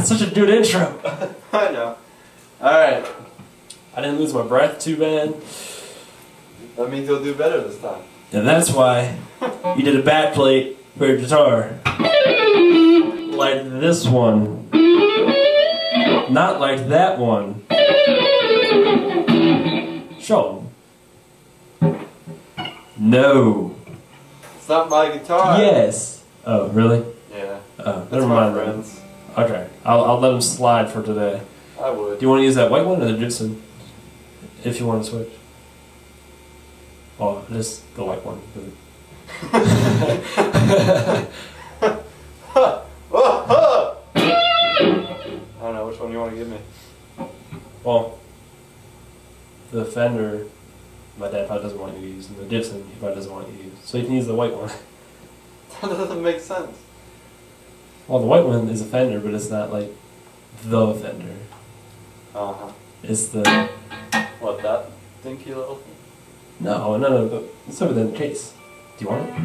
such a good intro. I know. Alright. I didn't lose my breath too bad. That means you'll do better this time. And that's why you did a back plate for your guitar. Like this one. Not like that one. Show 'em. No. It's not my guitar. Yes. Oh, really? Yeah. Oh, That's never my mind. friends. Okay, I'll let him slide for today. I would. Do you want to use that white one or the gypsum? If you want to switch. Oh, just the white one. I don't know which one you want to give me. Well, the Fender, my dad probably doesn't want you to use, and the gypsum, he probably doesn't want you to use. So you can use the white one. That doesn't make sense. Well, the white one is a Fender, but it's not like the Fender. Uh-huh. It's the... What, that dinky little thing? No, but it's over there in the case. Do you want it?